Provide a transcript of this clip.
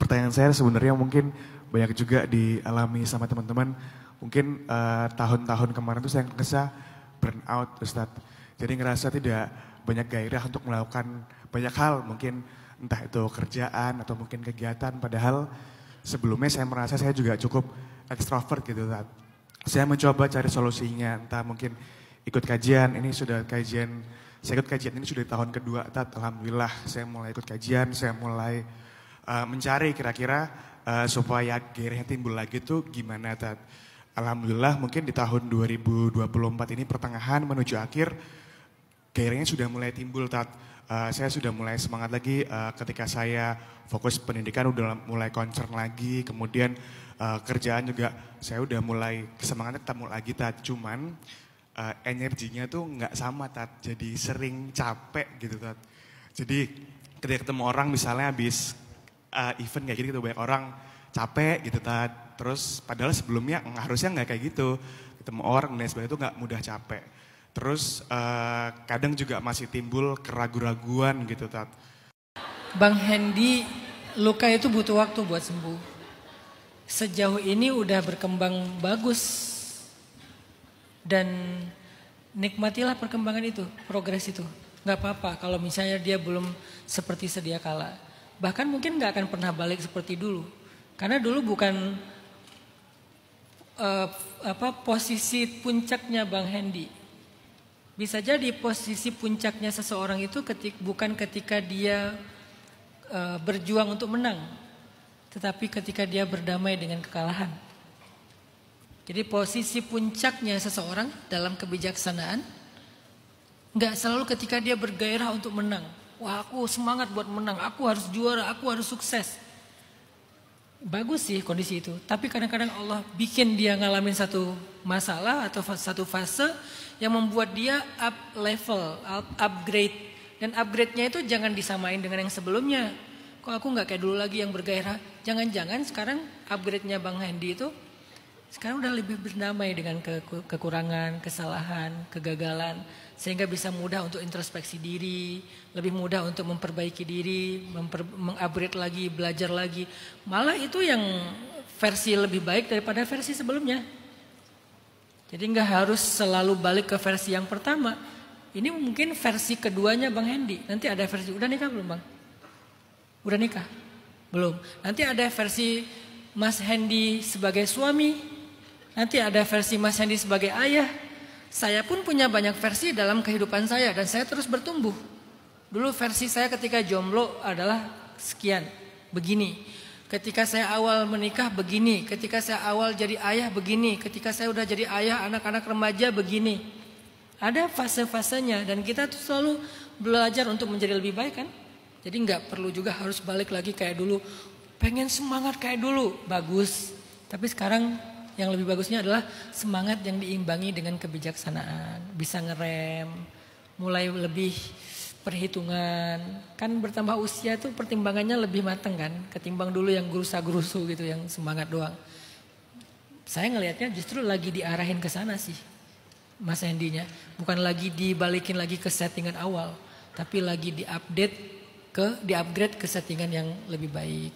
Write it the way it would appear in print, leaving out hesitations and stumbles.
pertanyaan saya sebenarnya mungkin banyak juga dialami sama teman-teman. Mungkin tahun-tahun kemarin tuh saya ngerasa burnout Ustadz. Jadi ngerasa tidak banyak gairah untuk melakukan banyak hal. Mungkin entah itu kerjaan atau mungkin kegiatan. Padahal sebelumnya saya merasa saya juga cukup ekstrovert gitu Ustadz. Saya mencoba cari solusinya, entah mungkin ikut kajian, ini sudah kajian, saya ikut kajian ini sudah tahun kedua Ustadz. Alhamdulillah saya mulai ikut kajian, saya mulai mencari kira-kira supaya gairahnya timbul lagi tuh gimana Tat. Alhamdulillah mungkin di tahun 2024 ini pertengahan menuju akhir gairahnya sudah mulai timbul Tat. Saya sudah mulai semangat lagi ketika saya fokus pendidikan udah mulai concern lagi. Kemudian kerjaan juga saya udah mulai semangatnya tetap mulai lagi Tat. Cuman energinya tuh nggak sama Tat. Jadi sering capek gitu Tat. Jadi ketika ketemu orang misalnya habis event kayak gitu banyak orang capek gitu Tat. Terus padahal sebelumnya harusnya nggak kayak gitu. Ketemu orang dan sebagainya itu nggak mudah capek. Terus kadang juga masih timbul keraguan-raguan gitu Tat. Bang Hendy, luka itu butuh waktu buat sembuh. Sejauh ini udah berkembang bagus. Dan nikmatilah perkembangan itu, progres itu. Gak apa-apa kalau misalnya dia belum seperti sedia kala. Bahkan mungkin gak akan pernah balik seperti dulu. Karena dulu bukan posisi puncaknya Bang Hendy. Bisa jadi posisi puncaknya seseorang itu bukan ketika dia berjuang untuk menang. Tetapi ketika dia berdamai dengan kekalahan. Jadi posisi puncaknya seseorang dalam kebijaksanaan gak selalu ketika dia bergairah untuk menang. Wah aku semangat buat menang, aku harus juara, aku harus sukses. Bagus sih kondisi itu. Tapi kadang-kadang Allah bikin dia ngalamin satu masalah atau satu fase yang membuat dia up level, upgrade. Dan upgrade-nya itu jangan disamain dengan yang sebelumnya. Kok aku gak kayak dulu lagi yang bergairah. Jangan-jangan sekarang upgrade-nya Bang Hendy itu sekarang udah lebih berdamai dengan kekurangan, kesalahan, kegagalan. Sehingga bisa mudah untuk introspeksi diri, lebih mudah untuk memperbaiki diri, mengupgrade lagi, belajar lagi. Malah itu yang versi lebih baik daripada versi sebelumnya. Jadi nggak harus selalu balik ke versi yang pertama. Ini mungkin versi keduanya Bang Hendy. Nanti ada versi, udah nikah belum Bang? Udah nikah? Belum. Nanti ada versi Mas Hendy sebagai suami. Nanti ada versi Mas Hendy sebagai ayah. Saya pun punya banyak versi dalam kehidupan saya dan saya terus bertumbuh. Dulu versi saya ketika jomblo adalah sekian, begini. Ketika saya awal menikah begini, ketika saya awal jadi ayah begini, ketika saya udah jadi ayah anak-anak remaja begini. Ada fase-fasenya dan kita tuh selalu belajar untuk menjadi lebih baik kan. Jadi nggak perlu juga harus balik lagi kayak dulu. Pengen semangat kayak dulu, bagus. Tapi sekarang yang lebih bagusnya adalah semangat yang diimbangi dengan kebijaksanaan. Bisa ngerem, mulai lebih perhitungan. Kan bertambah usia tuh pertimbangannya lebih matang kan. Ketimbang dulu yang gerusa-gerusu gitu, yang semangat doang. Saya ngelihatnya justru lagi diarahin ke sana sih Mas Hendy-nya. Bukan lagi dibalikin lagi ke settingan awal. Tapi lagi di-upgrade ke settingan yang lebih baik.